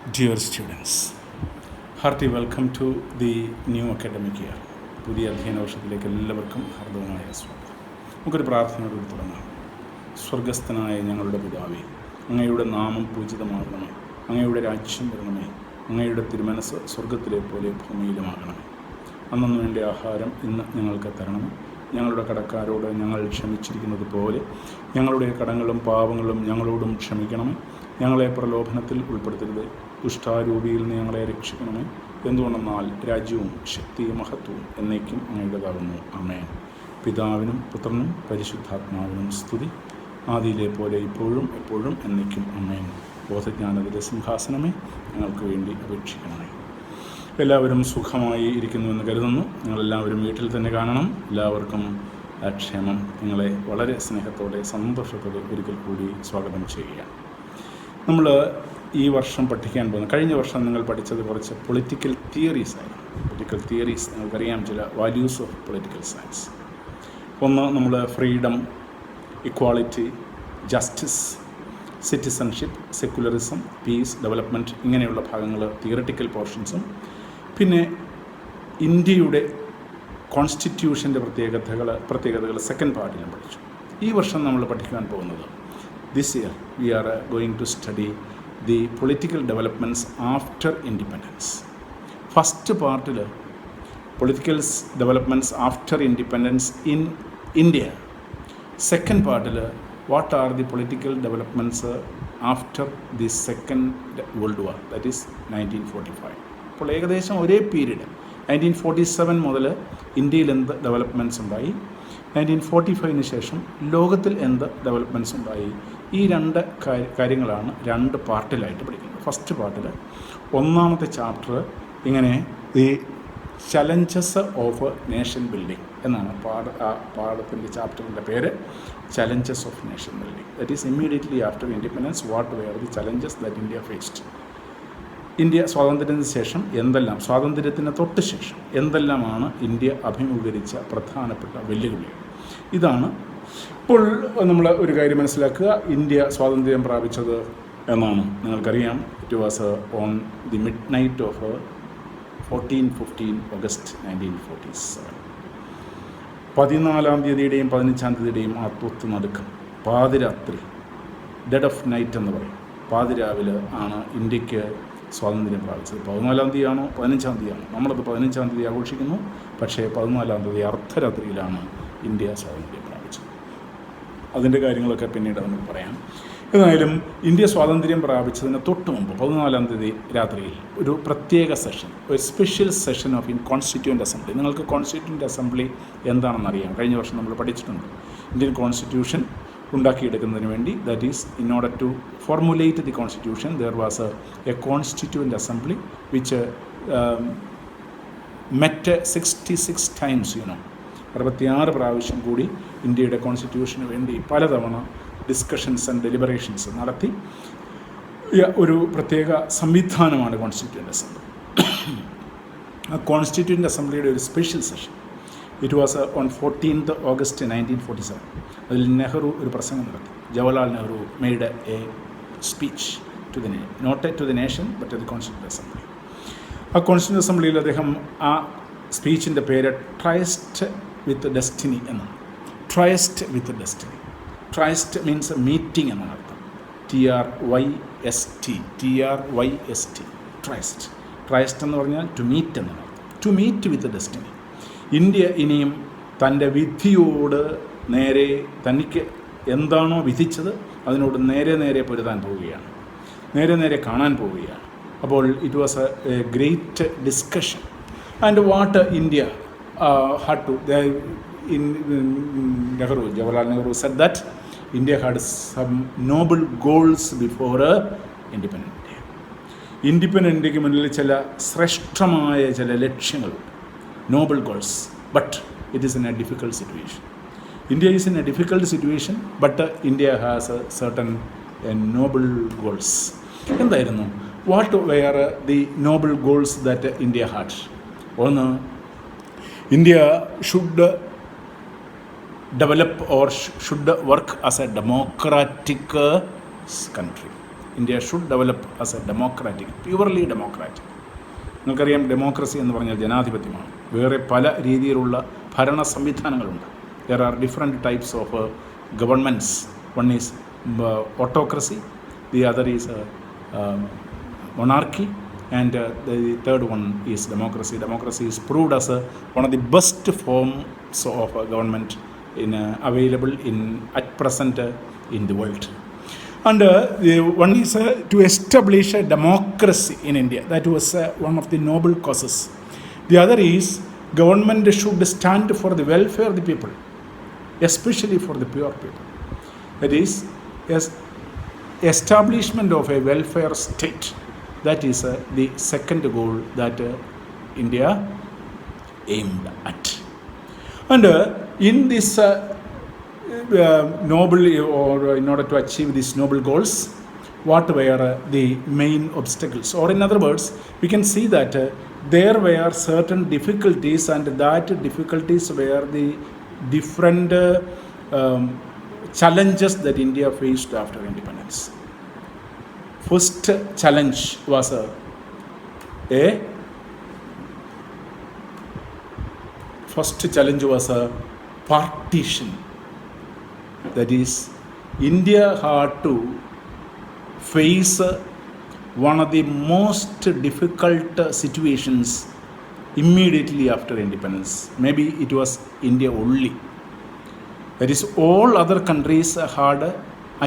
Dear students, hearty welcome to the new academic year. പുതിയ അധ്യയന വർഷത്തിലേക്ക് എല്ലാവർക്കും ഹാർദവമായ സ്വാഗതം. നമുക്കൊരു പ്രാർത്ഥനയോട് തുടങ്ങാം. സ്വർഗസ്ഥനായ ഞങ്ങളുടെ പിതാവേ, അങ്ങയുടെ നാമം പൂജിതമാകണമേ, അങ്ങയുടെ രാജ്യം വരണമേ, അങ്ങയുടെ തിരുമനസ് സ്വർഗത്തിലെ പോലെ ഭൂമിയിലുമാകണമേ. അന്നു വേണ്ട ആഹാരം ഇന്ന് ഞങ്ങൾക്ക് തരണമേ. ഞങ്ങളുടെ കടക്കാരോട് ഞങ്ങൾ ക്ഷമിച്ചിരിക്കുന്നത് പോലെ ഞങ്ങളുടെ കടങ്ങളും പാപങ്ങളും ഞങ്ങളോടും ക്ഷമിക്കണമേ. ഞങ്ങളെ പ്രലോഭനത്തിൽ ഉൾപ്പെടുത്തരുത്, ദുഷ്ടാരൂപിയിൽ നിന്ന് ഞങ്ങളെ രക്ഷിക്കണമേ. എന്തുകൊണ്ടെന്നാൽ രാജ്യവും ശക്തിയും മഹത്വവും എന്നേക്കും അങ്ങയുടേതാകുന്നു. ആമേൻ. പിതാവിനും പുത്രനും പരിശുദ്ധാത്മാവിനും സ്തുതി, ആദിയിലെ പോലെ ഇപ്പോഴും എപ്പോഴും എന്നേക്കും. ആമേൻ. ബോധജ്ഞാനത്തിൻ്റെ സിംഹാസനമേ, ഞങ്ങൾക്ക് വേണ്ടി അപേക്ഷിക്കണമേ. എല്ലാവരും സുഖമായി ഇരിക്കുന്നുവെന്ന് കരുതുന്നു. നിങ്ങളെല്ലാവരും വീട്ടിൽ തന്നെ കാണണം. എല്ലാവർക്കും ക്ഷേമം. നിങ്ങളെ വളരെ സ്നേഹത്തോടെ സന്തോഷത്തോടെ ഒരിക്കൽ കൂടി സ്വാഗതം ചെയ്യുകയാണ്. നമ്മൾ ഈ വർഷം പഠിക്കാൻ പോകുന്നത്, കഴിഞ്ഞ വർഷം നിങ്ങൾ പഠിച്ചത് കുറച്ച് പൊളിറ്റിക്കൽ തിയറീസ് ആയിരുന്നു. പൊളിറ്റിക്കൽ തിയറീസ് നിങ്ങൾക്കറിയാം, ചില വാല്യൂസ് ഓഫ് പൊളിറ്റിക്കൽ സയൻസ്. ഒന്ന്, നമ്മൾ freedom, equality, justice, citizenship, secularism, peace, development, ഇങ്ങനെയുള്ള ഭാഗങ്ങൾ തിയററ്റിക്കൽ പോർഷൻസും, പിന്നെ ഇന്ത്യയുടെ കോൺസ്റ്റിറ്റ്യൂഷൻ്റെ പ്രത്യേകതകൾ സെക്കൻഡ് പാർട്ടിലും പഠിച്ചു. ഈ വർഷം നമ്മൾ പഠിക്കാൻ പോകുന്നത്, this year we are going to study the political developments after independence. First പാർട്ടിൽ political developments after independence in India, second പാർട്ടിൽ what are the political developments after the second world war, that is 1945. അപ്പോൾ ഏകദേശം ഒരേ period, 1947 മുതൽ ഇന്ത്യയിൽ എന്ത് developments ഉണ്ടായി, 1945 ശേഷം ലോകത്തിൽ എന്ത് ഡെവലപ്മെൻറ്റ്സ് ഉണ്ടായി, ഈ രണ്ട് കാര്യങ്ങളാണ് രണ്ട് പാർട്ടിലായിട്ട് പഠിക്കുന്നത്. ഫസ്റ്റ് പാർട്ടിൽ ഒന്നാമത്തെ ചാപ്റ്റർ ഇങ്ങനെ the challenges of nation building എന്നാണ് പാഠത്തിൻ്റെ ചാപ്റ്ററിൻ്റെ പേര്. Challenges of nation building, that is immediately after independence what were the challenges that India faced. India സ്വാതന്ത്ര്യത്തിന് ശേഷം എന്തെല്ലാം, സ്വാതന്ത്ര്യത്തിന് തൊട്ട് ശേഷം എന്തെല്ലാമാണ് ഇന്ത്യ അഭിമുഖീകരിച്ച പ്രധാനപ്പെട്ട വെല്ലുവിളികൾ. ഇതാണ്. ഇപ്പോൾ നമ്മൾ ഒരു കാര്യം മനസ്സിലാക്കുക, ഇന്ത്യ സ്വാതന്ത്ര്യം പ്രാപിച്ചത് എന്നാണ് നിങ്ങൾക്കറിയാം. It was on the mid knight of 14-15 August 1947. 14-ാം തീയതിയുടെയും 15-ാം തീയതിയുടെയും ആ തൊത്ത് നടുക്കം, പാതിരാത്രി, ഡെഡ് ഓഫ് നൈറ്റ് എന്ന് പറയും, പാതിരാവിലെ ആണ് ഇന്ത്യക്ക് സ്വാതന്ത്ര്യം പ്രാപിച്ചത്. 14-ാം തീയതിയാണോ 15-ാം തീയതിയാണോ? നമ്മളത് 15-ാം തീയതി ആഘോഷിക്കുന്നു, പക്ഷേ 14-ാം തീയതി അർദ്ധരാത്രിയിലാണ് ഇന്ത്യ സ്വാതന്ത്ര്യം പ്രാപിച്ചത്. അതിൻ്റെ കാര്യങ്ങളൊക്കെ പിന്നീട് നമുക്ക് പറയാം. ഏതായാലും ഇന്ത്യ സ്വാതന്ത്ര്യം പ്രാപിച്ചതിന് തൊട്ട് മുമ്പ് 14-ാം തീയതി രാത്രിയിൽ ഒരു പ്രത്യേക സെഷൻ, ഒരു special session of constituent assembly. നിങ്ങൾക്ക് കോൺസ്റ്റിറ്റ്യൂവൻ്റ് അസംബ്ലി എന്താണെന്നറിയാം, കഴിഞ്ഞ വർഷം നമ്മൾ പഠിച്ചിട്ടുണ്ട്. ഇന്ത്യൻ കോൺസ്റ്റിറ്റ്യൂഷൻ ഉണ്ടാക്കിയെടുക്കുന്നതിന് വേണ്ടി, that is in order to formulate the constitution, there was a constituent assembly which met 66 times, 66 പ്രാവശ്യം കൂടി ഇന്ത്യയുടെ കോൺസ്റ്റിറ്റ്യൂഷന് വേണ്ടി പലതവണ ഡിസ്കഷൻസ് ആൻഡ് ഡെലിബറേഷൻസ് നടത്തി ഒരു പ്രത്യേക സംവിധാനമാണ് കോൺസ്റ്റിറ്റ്യൂവൻ്റ് അസംബ്ലി. ആ കോൺസ്റ്റിറ്റ്യൂവൻ്റ് അസംബ്ലിയുടെ ഒരു special session, it was on 14th August 1947. അതിൽ നെഹ്റു ഒരു പ്രസംഗം നടത്തി. Jawaharlal Nehru made a speech to the not to the nation but to the constituent assembly. ആ കോൺസ്റ്റിറ്റ്യൂവൻ്റ് അസംബ്ലിയിൽ അദ്ദേഹം ആ സ്പീച്ചിൻ്റെ പേര് ട്രയസ്റ്റ് വിത്ത് ഡെസ്റ്റിനി എന്നാണ്. Tryst with destiny. Tryst means meeting എന്നാണ് അർത്ഥം. TRYST. ട്രയസ്റ്റ്. ട്രയസ്റ്റ് എന്ന് പറഞ്ഞാൽ ടു മീറ്റ് എന്നാണ് അർത്ഥം. To meet with destiny. India ഇനിയും തൻ്റെ വിധിയോട് നേരെ, തനിക്ക് എന്താണോ വിധിച്ചത് അതിനോട് നേരെ പൊരുതാൻ പോവുകയാണ്, നേരെ കാണാൻ പോവുകയാണ്. അപ്പോൾ it was A great discussion. And what India had to, Jawaharlal Nehru said that India had some noble goals before independent India. Independent India മുന്നിൽ ചില ശ്രേഷ്ഠമായ ചില ലക്ഷ്യങ്ങളുണ്ട്, noble goals. But it is in a difficult situation. India is in a difficult situation, but India has a certain noble goals. എന്തായിരുന്നു? What were the noble goals that India had? ഒന്ന്, India should develop or should work as a democratic country. India should develop as A democratic, purely democratic. നിങ്ങൾക്കറിയാം, democracy എന്ന് പറഞ്ഞാൽ ജനാധിപത്യമാണ്. വേറെ പല രീതിയിലുള്ള ഭരണ സംവിധാനങ്ങളുണ്ട്. There are different types of governments. One is autocracy, the other is monarchy, and the third one is democracy. Democracy is proved as one of the best forms of government available at present in the world. And one is to establish a democracy in India. That was one of the noble causes. The other is government should stand for the welfare of the people, especially for the poor people. That is establishment of a welfare state. That is the second goal that India aimed at. And in this noble, or in order to achieve these noble goals, what were the main obstacles? Or in other words, we can see that there were certain difficulties, and that difficulties were the different challenges that India faced after independence. First challenge was a partition. That is, India had to face one of the most difficult situations immediately after independence. Maybe it was India only. That is, all other countries had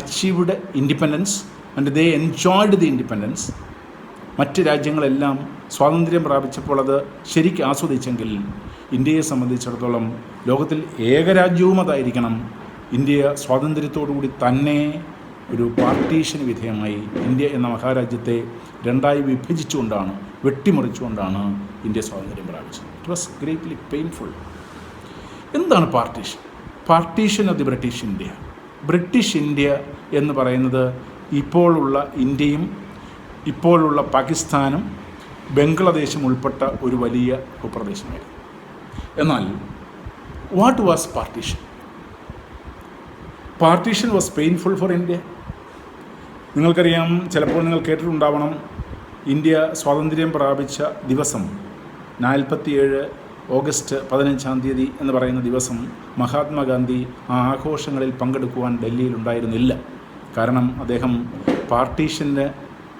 achieved independence and they enjoyed the independence. മറ്റ് രാജ്യങ്ങളെല്ലാം സ്വാതന്ത്ര്യം പ്രാപിച്ചപ്പോൾ അത് ശരിക്കും ആസ്വദിച്ചെങ്കിൽ ഇന്ത്യയെ സംബന്ധിച്ചിടത്തോളം ലോകത്തിൽ ഏകരാജ്യവും അതായിരിക്കണം. India സ്വാതന്ത്ര്യത്തോടുകൂടി തന്നെ ഒരു പാർട്ടീഷന് വിധേയമായി ഇന്ത്യ എന്ന മഹാരാജ്യത്തെ രണ്ടായി വിഭജിച്ചുകൊണ്ടാണ്, വെട്ടിമുറിച്ചുകൊണ്ടാണ് ഇന്ത്യ സ്വാതന്ത്ര്യം പ്രാപിച്ചത്. It was greatly painful. എന്താണ് partition? Partition of the British India. British India എന്ന് പറയുന്നത് ഇപ്പോഴുള്ള ഇന്ത്യയും ഇപ്പോഴുള്ള പാകിസ്ഥാനും ബംഗ്ലാദേശും ഉൾപ്പെട്ട ഒരു വലിയ ഭൂപ്രദേശമായിരുന്നു. എന്നാൽ what was partition? Partition was painful for India. നിങ്ങൾക്കറിയാം, ചിലപ്പോൾ നിങ്ങൾ കേട്ടിട്ടുണ്ടാവണം, ഇന്ത്യ സ്വാതന്ത്ര്യം പ്രാപിച്ച ദിവസം 47 ഓഗസ്റ്റ് 15 എന്ന് പറയുന്ന ദിവസം മഹാത്മാഗാന്ധി ആ ആഘോഷങ്ങളിൽ പങ്കെടുക്കുവാൻ ഡൽഹിയിലുണ്ടായിരുന്നില്ല. കാരണം അദ്ദേഹം പാർട്ടീഷന്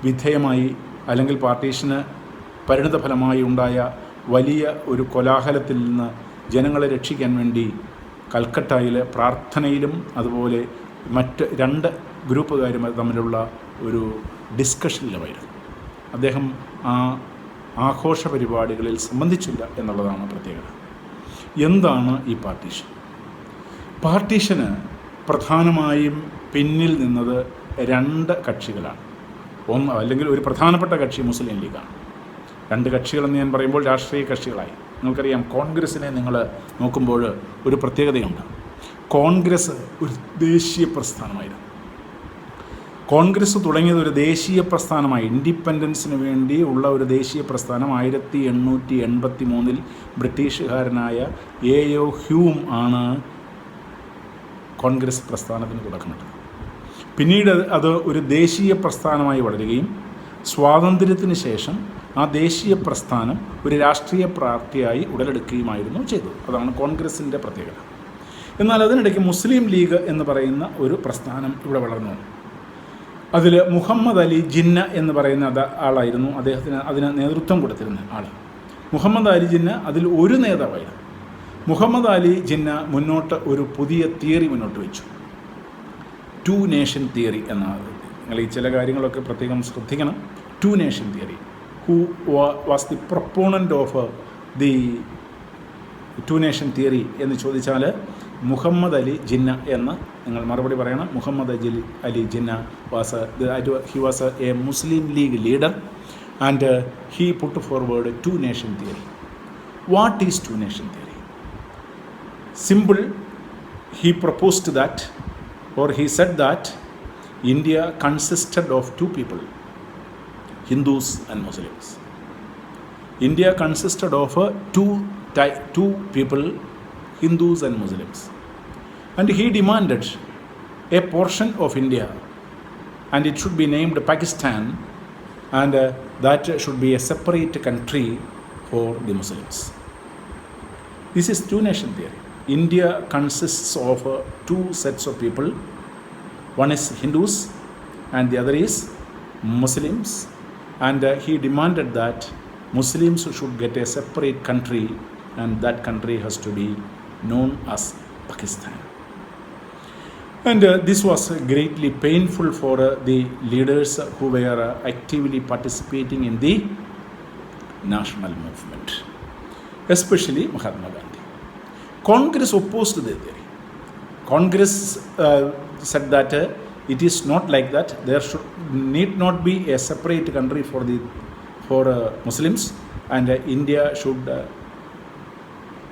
വിധേയമായി, അല്ലെങ്കിൽ പാർട്ടീഷന് പരിണിതഫലമായി ഉണ്ടായ വലിയ ഒരു കോലാഹലത്തിൽ നിന്ന് ജനങ്ങളെ രക്ഷിക്കാൻ വേണ്ടി കൽക്കട്ടയിലെ പ്രാർത്ഥനയിലും അതുപോലെ മറ്റ് 2 ഗ്രൂപ്പുകാരും തമ്മിലുള്ള ഒരു ഡിസ്കഷനിലുമായിരുന്നു. അദ്ദേഹം ആ ആഘോഷ പരിപാടികളിൽ സംബന്ധിച്ചില്ല എന്നുള്ളതാണ് പ്രത്യേകത. എന്താണ് ഈ പാർട്ടീഷൻ? പാർട്ടീഷന് പ്രധാനമായും പിന്നിൽ നിന്നത് 2 കക്ഷികളാണ്. അല്ലെങ്കിൽ ഒരു പ്രധാനപ്പെട്ട കക്ഷി മുസ്ലിം ലീഗാണ്. 2 കക്ഷികളെന്ന് ഞാൻ പറയുമ്പോൾ രാഷ്ട്രീയ കക്ഷികളായി. നിങ്ങൾക്കറിയാം, കോൺഗ്രസിനെ നിങ്ങൾ നോക്കുമ്പോൾ ഒരു പ്രത്യേകതയുണ്ട്. കോൺഗ്രസ് ഒരു ദേശീയ പ്രസ്ഥാനമായിരുന്നു. കോൺഗ്രസ് തുടങ്ങിയത് ഒരു ദേശീയ പ്രസ്ഥാനമായി, ഇൻഡിപെൻഡൻസിന് വേണ്ടി ഉള്ള ഒരു ദേശീയ പ്രസ്ഥാനം 1883 ബ്രിട്ടീഷുകാരനായ എ.ഒ. ഹ്യൂം ആണ് കോൺഗ്രസ് പ്രസ്ഥാനത്തിന് തുടക്കമിട്ടത്. പിന്നീട് അത് ഒരു ദേശീയ പ്രസ്ഥാനമായി വളരുകയും സ്വാതന്ത്ര്യത്തിന് ശേഷം ആ ദേശീയ പ്രസ്ഥാനം ഒരു രാഷ്ട്രീയ പാർട്ടിയായി ഉടലെടുക്കുകയുമായിരുന്നു ചെയ്തത്. അതാണ് കോൺഗ്രസിൻ്റെ പ്രത്യേകത. എന്നാൽ അതിനിടയ്ക്ക് മുസ്ലിം ലീഗ് എന്ന് പറയുന്ന ഒരു പ്രസ്ഥാനം ഇവിടെ വളർന്നു വന്നു. അതിൽ മുഹമ്മദ് അലി ജിന്ന എന്ന് പറയുന്ന ആളായിരുന്നു അതിന് നേതൃത്വം കൊടുത്തിരുന്ന ആൾ. മുഹമ്മദ് അലി ജിന്ന അതിൽ ഒരു നേതാവായിരുന്നു. മുഹമ്മദ് അലി ജിന്ന മുന്നോട്ട് ഒരു പുതിയ തിയറി മുന്നോട്ട് വെച്ചു, 2 നേഷൻ തിയറി എന്നാണ്. നിങ്ങൾ ഈ ചില കാര്യങ്ങളൊക്കെ പ്രത്യേകം ശ്രദ്ധിക്കണം. 2 nation theory. Who was the proponent of the 2 nation theory എന്ന് ചോദിച്ചാൽ മുഹമ്മദ് അലി ജിന്ന എന്ന് നിങ്ങൾ മറുപടി പറയണം. Muhammad Ali Jinnah he was a Muslim League leader and he put forward 2 nation theory. What is 2 nation theory? Simple. He proposed that, or he said that India consisted of 2 people, Hindus and Muslims. India consisted of 2 people, Hindus and Muslims. And he demanded a portion of India and it should be named Pakistan, and that should be a separate country for the Muslims. This is two-nation theory. India consists of two sets of people. One is Hindus and the other is Muslims, and he demanded that Muslims should get a separate country, and that country has to be known as Pakistan. And this was greatly painful for the leaders who were actively participating in the national movement, especially Mahatma Gandhi. Congress opposed the theory. Congress said that it is not like that. There need not be a separate country for Muslims, and India should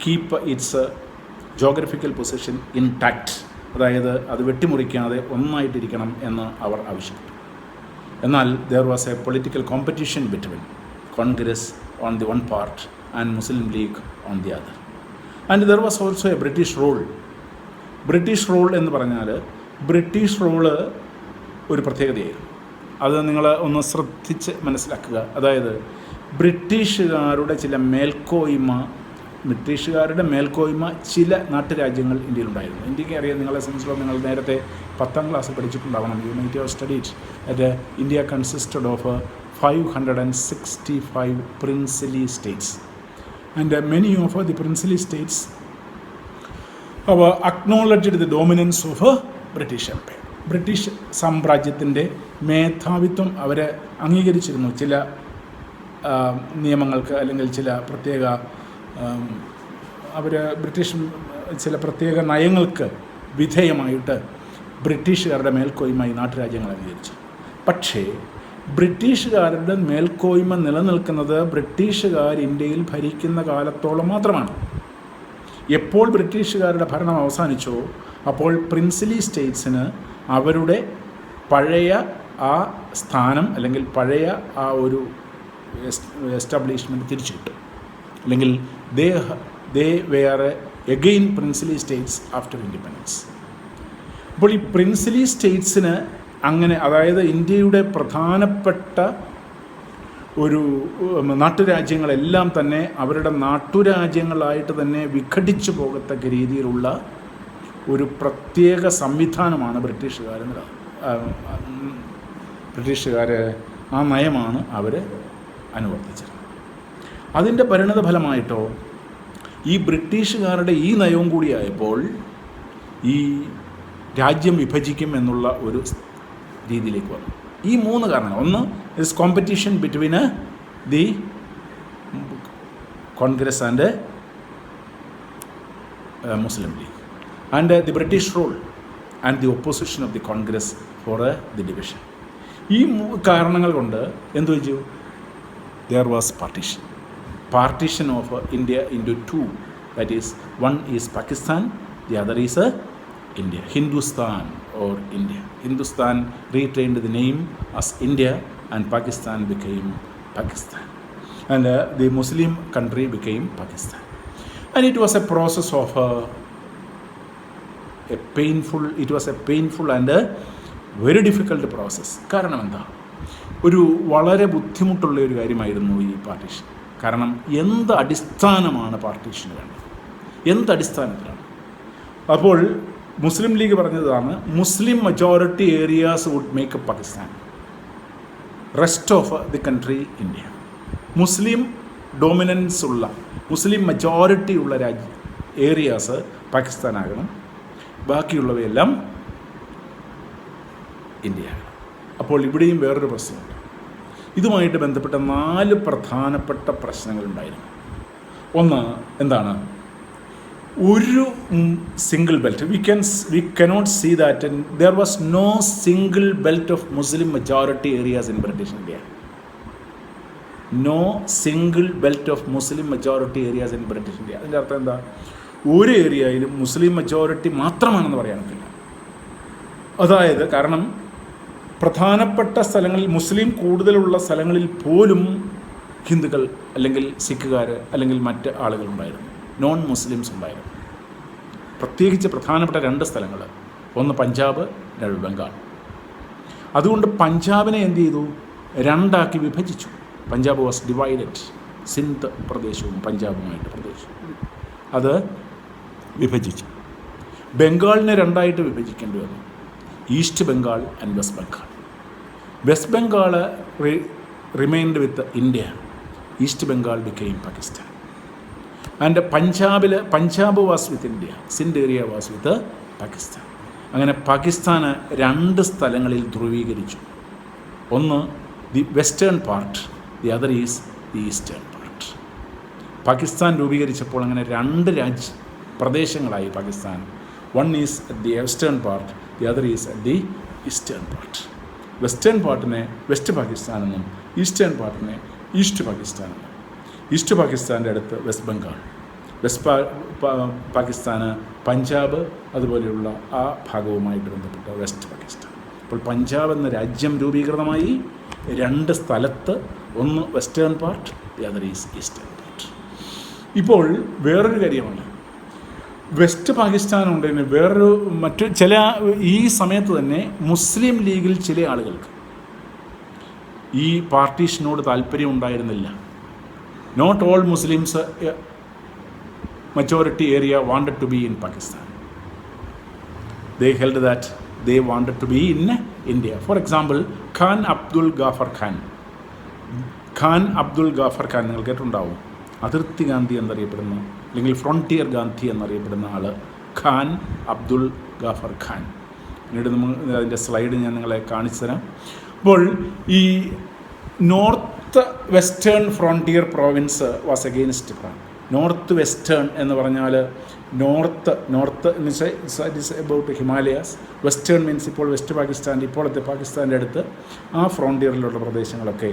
keep its geographical position intact. അതായത് അത് വെട്ടിമുറിക്കാതെ ഒന്നായിട്ടിരിക്കണം എന്ന് അവർ ആവശ്യപ്പെട്ടു. എന്നാൽ there was a political competition between Congress on the one part and Muslim League on the other. And there was also a British role. British role എന്ന് പറഞ്ഞാൽ British role ഒരു പ്രത്യേകതയായിരുന്നു. അത് നിങ്ങൾ ഒന്ന് ശ്രദ്ധിച്ച് മനസ്സിലാക്കുക. അതായത് ബ്രിട്ടീഷുകാരുടെ മേൽക്കോയ്മ ചില നാട്ടുരാജ്യങ്ങൾ ഇന്ത്യയിലുണ്ടായിരുന്നു. ഇന്ത്യക്ക് അറിയാം, നിങ്ങളെ സംബന്ധിച്ചിടത്തോളം നിങ്ങൾ നേരത്തെ 10ാം ക്ലാസ്സിൽ പഠിച്ചിട്ടുണ്ടാവണം. You might have studied that India consisted of 565 princely states, and many of the princely states acknowledged the dominance of British Empire. British സാമ്രാജ്യത്തിൻ്റെ മേധാവിത്വം അവരെ അംഗീകരിച്ചിരുന്നു ചില നിയമങ്ങൾക്ക്, അല്ലെങ്കിൽ ചില പ്രത്യേക ചില പ്രത്യേക നയങ്ങൾക്ക് വിധേയമായിട്ട് ബ്രിട്ടീഷുകാരുടെ മേൽക്കോയ്മ നാട്ടുരാജ്യങ്ങൾ അംഗീകരിച്ചു. പക്ഷേ ബ്രിട്ടീഷുകാരുടെ മേൽക്കോയ്മ നിലനിൽക്കുന്നത് ബ്രിട്ടീഷുകാർ ഇന്ത്യയിൽ ഭരിക്കുന്ന കാലത്തോളം മാത്രമാണ്. എപ്പോൾ ബ്രിട്ടീഷുകാരുടെ ഭരണം അവസാനിച്ചോ അപ്പോൾ പ്രിൻസ്ലി സ്റ്റേറ്റ്സിന് അവരുടെ പഴയ ആ സ്ഥാനം, അല്ലെങ്കിൽ പഴയ ആ ഒരു എസ്റ്റാബ്ലിഷ്മെൻറ്റ് തിരിച്ചു കിട്ടും. അല്ലെങ്കിൽ they were again princely States after independence. അപ്പോൾ ഈ പ്രിൻസ്ലി സ്റ്റേറ്റ്സിന് അങ്ങനെ, അതായത് ഇന്ത്യയുടെ പ്രധാനപ്പെട്ട ഒരു നാട്ടുരാജ്യങ്ങളെല്ലാം തന്നെ അവരുടെ നാട്ടുരാജ്യങ്ങളായിട്ട് തന്നെ വിഘടിച്ചു പോകത്തക്ക രീതിയിലുള്ള ഒരു പ്രത്യേക സംവിധാനമാണ് ബ്രിട്ടീഷുകാർ ആ നയമാണ് അവർ അനുവർത്തിച്ചത്. അതിൻ്റെ പരിണത ഫലമായിട്ടോ ഈ ബ്രിട്ടീഷുകാരുടെ ഈ നയവും കൂടിയായപ്പോൾ ഈ രാജ്യം വിഭജിക്കും എന്നുള്ള ഒരു രീതിയിലേക്ക് വന്നു. ഈ 3 കാരണങ്ങൾ. ഒന്ന് is competition between the Congress and Muslim league, and the British rule and the opposition of the Congress for the division. ഈ കാരണങ്ങൾ കൊണ്ട് എന്തു വെച്ചു? there was partition of India into 2. That is, one is Pakistan, the other is India. Hindustan or India. Hindustan retained the name as India, and Pakistan became Pakistan, and the Muslim country became Pakistan. And it was a process of a painful and a very difficult process. കാരണം എന്താ? ഒരു വളരെ ബുദ്ധിമുട്ടുള്ള ഒരു കാര്യമായിരുന്നു ഈ partition. കാരണം എന്ത് അടിസ്ഥാനമാണ് പാർട്ടീഷന് വേണ്ടത്? എന്തടിസ്ഥാനത്തിലാണ്? അപ്പോൾ മുസ്ലിം ലീഗ് പറഞ്ഞതാണ്, Muslim majority areas would make up Pakistan, rest of the country India. Muslim dominance ഉള്ള, മുസ്ലിം മജോറിറ്റി ഉള്ള ഏരിയാസ് പാകിസ്ഥാനാകണം, ബാക്കിയുള്ളവയെല്ലാം ഇന്ത്യയാകണം. അപ്പോൾ ഇവിടെയും വേറൊരു പ്രശ്നമുണ്ട്. ഇതുമായിട്ട് ബന്ധപ്പെട്ട 4 പ്രധാനപ്പെട്ട പ്രശ്നങ്ങളുണ്ടായിരുന്നു. ഒന്ന് എന്താണ്? ഒരു single belt. We cannot see that there was no single belt of Muslim majority areas in British India. No single belt of Muslim majority areas in British India. അതിൻ്റെ അർത്ഥം എന്താ? ഒരു ഏരിയയിലും മുസ്ലിം മെജോറിറ്റി മാത്രമാണെന്ന് പറയാൻ പറ്റില്ല. അതായത് കാരണം പ്രധാനപ്പെട്ട സ്ഥലങ്ങളിൽ, മുസ്ലിം കൂടുതലുള്ള സ്ഥലങ്ങളിൽ പോലും ഹിന്ദുക്കൾ അല്ലെങ്കിൽ സിഖുകാർ അല്ലെങ്കിൽ മറ്റ് ആളുകളുണ്ടായിരുന്നു, നോൺ മുസ്ലിംസ് ഉണ്ടായിരുന്നു. പ്രത്യേകിച്ച് പ്രധാനപ്പെട്ട 2 സ്ഥലങ്ങൾ, ഒന്ന് പഞ്ചാബ്, 2 ബംഗാൾ. അതുകൊണ്ട് പഞ്ചാബിനെ എന്ത് ചെയ്തു? രണ്ടാക്കി വിഭജിച്ചു. Punjab was divided. സിന്ധ് പ്രദേശവും പഞ്ചാബുമായിട്ട് പ്രദേശവും അത് വിഭജിച്ചു. ബംഗാളിനെ രണ്ടായിട്ട് വിഭജിക്കേണ്ടി വന്നു. East Bengal and west Bengal. West Bengal remind with India. East Bengal became Pakistan. And Punjab was with India. Sindh area was with Pakistan. അങ്ങനെ പാകിസ്ഥാന് രണ്ട് സ്ഥലങ്ങളിൽ ധ്രുവീകരിച്ചു. ഒന്ന് the western part, the other is the eastern part. Pakistan രൂപീകരിച്ചപ്പോൾ അങ്ങനെ രണ്ട് പ്രദേശങ്ങളായി Pakistan. One is at the western part, the other is at the eastern part. Western പാർട്ടിനെ വെസ്റ്റ് പാകിസ്ഥാൻ എന്നും ഈസ്റ്റേൺ പാർട്ടിനെ ഈസ്റ്റ് പാകിസ്ഥാൻ എന്നും. ഈസ്റ്റ് പാകിസ്ഥാൻ്റെ അടുത്ത് വെസ്റ്റ് ബംഗാൾ, വെസ്റ്റ് പാകിസ്ഥാന് പഞ്ചാബ്, അതുപോലെയുള്ള ആ ഭാഗവുമായിട്ട് ബന്ധപ്പെട്ട വെസ്റ്റ് പാകിസ്ഥാൻ. അപ്പോൾ പഞ്ചാബ് എന്ന രാജ്യം രൂപീകൃതമായി രണ്ട് സ്ഥലത്ത്. ഒന്ന് western part, the other is eastern part. ഇപ്പോൾ വേറൊരു കാര്യമാണ്, വെസ്റ്റ് പാകിസ്ഥാൻ ഉണ്ടെങ്കിൽ മറ്റു ചില ഈ സമയത്ത് തന്നെ മുസ്ലിം ലീഗിൽ ചില ആളുകൾക്ക് ഈ പാർട്ടീഷനോട് താല്പര്യം ഉണ്ടായിരുന്നില്ല. Not all Muslims majority area wanted to be in Pakistan. They held that they wanted to be in India. For example, Khan Abdul Ghaffar Khan നിങ്ങൾ കേട്ടിട്ടുണ്ടാവും. അതിർത്തി ഗാന്ധി എന്നറിയപ്പെടുന്ന, അല്ലെങ്കിൽ ഫ്രോണ്ടിയർ ഗാന്ധി എന്നറിയപ്പെടുന്ന ആൾ ഖാൻ അബ്ദുൽ ഗാഫർ ഖാൻ. പിന്നീട് നമ്മൾ അതിൻ്റെ സ്ലൈഡ് ഞാൻ നിങ്ങളെ കാണിച്ചു തരാം. അപ്പോൾ ഈ north western frontier province was against Khan. North western എന്ന് പറഞ്ഞാൽ north means it is about Himalayas. Western means ഇപ്പോൾ വെസ്റ്റ് പാകിസ്ഥാൻ്റെ, ഇപ്പോഴത്തെ പാകിസ്ഥാൻ്റെ അടുത്ത് ആ ഫ്രോണ്ടിയറിലുള്ള പ്രദേശങ്ങളൊക്കെ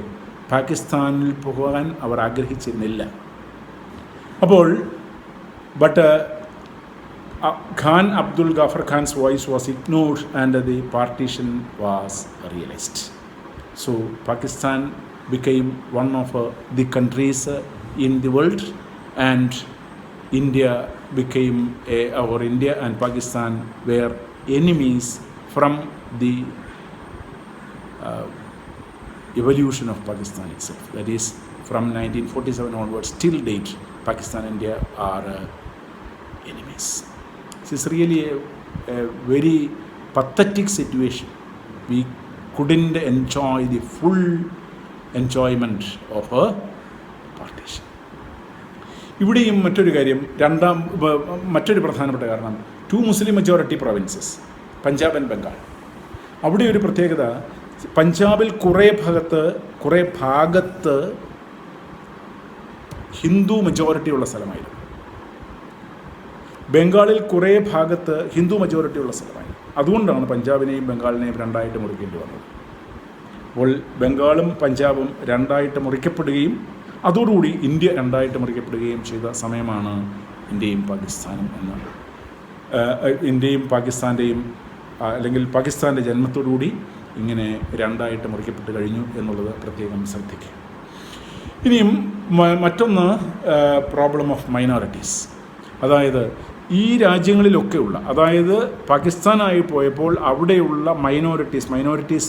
പാകിസ്ഥാനിൽ പോകാൻ അവർ ആഗ്രഹിച്ചിരുന്നില്ല. അപ്പോൾ Khan Abdul Ghaffar Khan's voice was ignored and the partition was realised. So Pakistan became one of the countries in the world, and India and Pakistan were enemies from the evolution of Pakistan itself. That is, from 1947 onwards till date, Pakistan and India are enemies. This is really a very pathetic situation. We couldn't enjoy the full enjoyment of a partition. ഇവിടെയും മറ്റൊരു കാര്യം, മറ്റൊരു പ്രധാനപ്പെട്ട കാരണം, 2 മുസ്ലിം majority provinces, Punjab and Bengal. അവിടെ ഒരു പ്രത്യേകത, പഞ്ചാബിൽ കുറേ ഭാഗത്ത് ഹിന്ദു മെജോറിറ്റി ഉള്ള സ്ഥലമായിരുന്നു. ബംഗാളിൽ കുറേ ഭാഗത്ത് ഹിന്ദു മെജോറിറ്റി ഉള്ള സ്ഥലമായിരുന്നു. അതുകൊണ്ടാണ് പഞ്ചാബിനെയും ബംഗാളിനെയും രണ്ടായിട്ട് മുറിക്കേണ്ടി വന്നത്. അപ്പോൾ ബംഗാളും പഞ്ചാബും രണ്ടായിട്ട് മുറിക്കപ്പെടുകയും അതോടുകൂടി ഇന്ത്യ രണ്ടായിട്ട് മുറിക്കപ്പെടുകയും ചെയ്ത സമയമാണ് ഇന്ത്യയും പാകിസ്ഥാൻ്റെയും അല്ലെങ്കിൽ പാകിസ്ഥാൻ്റെ ജന്മത്തോടുകൂടി ഇങ്ങനെ രണ്ടായിട്ട് മുറിക്കപ്പെട്ട് കഴിഞ്ഞു എന്നുള്ളത് പ്രത്യേകം ശ്രദ്ധിക്കുക. ഇനിയും മറ്റൊന്ന് പ്രോബ്ലം ഓഫ് മൈനോറിറ്റീസ്. അതായത് ഈ രാജ്യങ്ങളിലൊക്കെയുള്ള, അതായത് പാകിസ്ഥാനായി പോയപ്പോൾ അവിടെയുള്ള മൈനോറിറ്റീസ്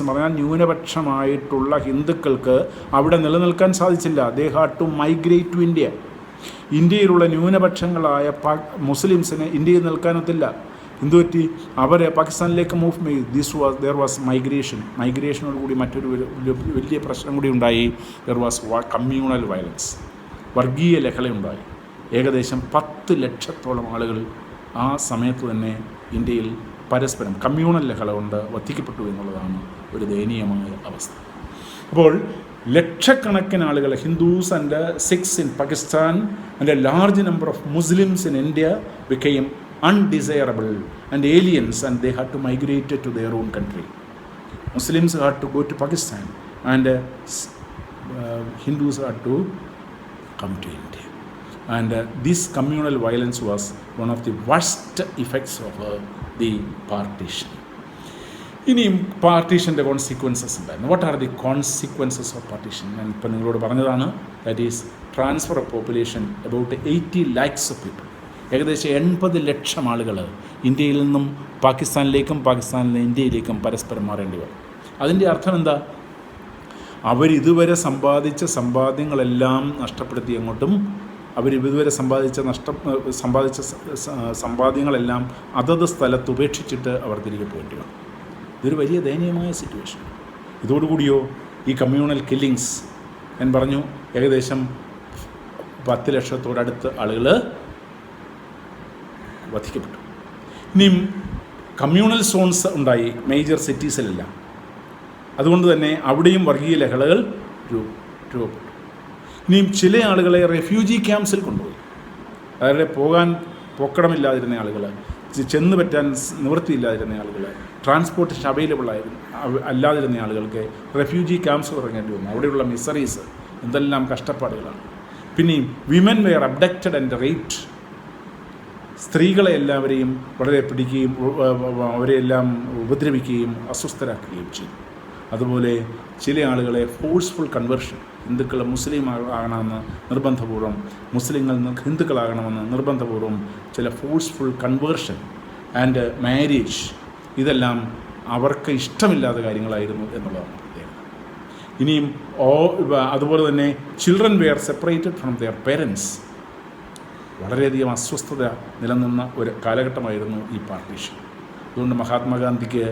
എന്ന് പറഞ്ഞാൽ ന്യൂനപക്ഷമായിട്ടുള്ള ഹിന്ദുക്കൾക്ക് അവിടെ നിലനിൽക്കാൻ സാധിച്ചില്ല. They had to migrate to India. ഇന്ത്യയിലുള്ള ന്യൂനപക്ഷങ്ങളായ മുസ്ലിംസിന് ഇന്ത്യയിൽ നിൽക്കാനൊത്തില്ല. എന്തുപറ്റി? അവരെ പാകിസ്ഥാനിലേക്ക് മൂവ് ചെയ്തു. ദർ വാസ് മൈഗ്രേഷനോടുകൂടി മറ്റൊരു വലിയ പ്രശ്നം കൂടി ഉണ്ടായി. ദർ വാസ് കമ്മ്യൂണൽ വയലൻസ്, വർഗീയ ലഹളയുണ്ടായി. ഏകദേശം 10 ലക്ഷത്തോളം ആളുകൾ ആ സമയത്ത് തന്നെ ഇന്ത്യയിൽ പരസ്പരം കമ്മ്യൂണൽ ലഹള കൊണ്ട് വധിക്കപ്പെട്ടു എന്നുള്ളതാണ് ഒരു ദയനീയമായ അവസ്ഥ. അപ്പോൾ ലക്ഷക്കണക്കിന് ആളുകൾ, Hindus and Sikhs in Pakistan and A large number of Muslims in India became undesirable and aliens, and they had to migrate to their own country. Muslims had to go to Pakistan and Hindus had to come to India. And this communal violence was one of the worst effects of the partition. ഇനിയും പാർട്ടീഷൻ്റെ consequences ഉണ്ടായിരുന്നു. What are the consequences of partition? ഞാൻ ഇപ്പം നിങ്ങളോട് പറഞ്ഞതാണ്. That is transfer of population about 80 lakhs of people. ഏകദേശം 80 ലക്ഷം ആളുകൾ ഇന്ത്യയിൽ നിന്നും പാകിസ്ഥാനിലേക്കും പാകിസ്ഥാനിൽ നിന്ന് ഇന്ത്യയിലേക്കും പരസ്പരം മാറേണ്ടി വരും. അതിൻ്റെ അർത്ഥം എന്താ? അവരിതുവരെ സമ്പാദിച്ച സമ്പാദ്യങ്ങളെല്ലാം നഷ്ടപ്പെടുത്തി അങ്ങോട്ടും അവരിതുവരെ സമ്പാദിച്ച സമ്പാദ്യങ്ങളെല്ലാം അതത് സ്ഥലത്ത് ഉപേക്ഷിച്ചിട്ട് അവർ തിരികെ പോകേണ്ടി വന്നു. ഇതൊരു വലിയ ദയനീയമായ സിറ്റുവേഷൻ. ഇതോടുകൂടിയോ ഈ കമ്മ്യൂണൽ കില്ലിങ്സ് ഞാൻ പറഞ്ഞു ഏകദേശം 10 ലക്ഷത്തോടടുത്ത് ആളുകൾ വധിക്കപ്പെട്ടു. ഇനിയും കമ്മ്യൂണൽ സോൺസ് ഉണ്ടായി മേജർ സിറ്റീസിലെല്ലാം. അതുകൊണ്ട് തന്നെ അവിടെയും വർഗീയ ലഹളകൾ രൂപപ്പെട്ടു. ഇനിയും ചില ആളുകളെ റെഫ്യൂജി ക്യാമ്പ്സിൽ കൊണ്ടുപോയി. അതായത് പോക്കടമില്ലാതിരുന്ന ആളുകൾ, ചെന്ന് പറ്റാൻ നിവൃത്തിയില്ലാതിരുന്ന ആളുകൾ, ട്രാൻസ്പോർട്ടേഷൻ അല്ലാതിരുന്ന ആളുകൾക്ക് റെഫ്യൂജി ക്യാമ്പ്സ് ഇറങ്ങേണ്ടി വന്നു. അവിടെയുള്ള മിസറീസ് എന്തെല്ലാം കഷ്ടപ്പാടുകളാണ്. പിന്നെയും വിമൻ വെയർ അബ്ഡക്റ്റഡ് ആൻഡ് റേപ്ഡ്. സ്ത്രീകളെ എല്ലാവരെയും വളരെ പിടിക്കുകയും അവരെല്ലാം ഉപദ്രവിക്കുകയും അസ്വസ്ഥരാക്കുകയും ചെയ്തു. അതുപോലെ ചില ആളുകളെ ഫോഴ്സ്ഫുൾ കൺവേർഷൻ, ഹിന്ദുക്കൾ മുസ്ലിം ആകണമെന്ന് നിർബന്ധപൂർവ്വം, മുസ്ലിങ്ങൾ ഹിന്ദുക്കളാകണമെന്ന് നിർബന്ധപൂർവ്വം ചില ഫോഴ്സ്ഫുൾ കൺവേർഷൻ ആൻഡ് മാരേജ്, ഇതെല്ലാം അവർക്ക് ഇഷ്ടമില്ലാത്ത കാര്യങ്ങളായിരുന്നു എന്നുള്ളതാണ് പ്രത്യേകത. ഇനിയും അതുപോലെ തന്നെ children were separated from their parents. വളരെയധികം അസ്വസ്ഥത നിലനിന്ന ഒരു കാലഘട്ടമായിരുന്നു ഈ പാർട്ടീഷൻ. അതുകൊണ്ട് മഹാത്മാഗാന്ധിക്ക്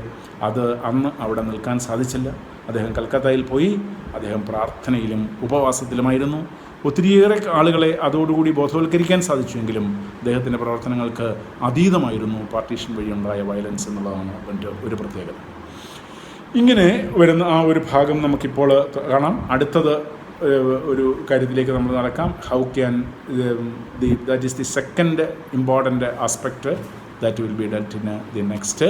അന്ന് അവിടെ നിൽക്കാൻ സാധിച്ചില്ല. അദ്ദേഹം കൽക്കത്തയിൽ പോയി. അദ്ദേഹം പ്രാർത്ഥനയിലും ഉപവാസത്തിലുമായിരുന്നു. ഒത്തിരിയേറെ ആളുകളെ അതോടുകൂടി ബോധവൽക്കരിക്കാൻ സാധിച്ചുവെങ്കിലും അദ്ദേഹത്തിൻ്റെ പ്രവർത്തനങ്ങൾക്ക് അതീതമായിരുന്നു പാർട്ടീഷൻ വഴിയുണ്ടായ വയലൻസ് എന്നുള്ളതാണ് അതിൻ്റെ ഒരു പ്രത്യേകത. ഇങ്ങനെ വരുന്ന ആ ഒരു ഭാഗം നമുക്കിപ്പോൾ കാണാം. അടുത്തത് ഒരു കാര്യത്തിലേക്ക് നമ്മൾ നടക്കാം. How can that is the second important aspect that will be dealt in the next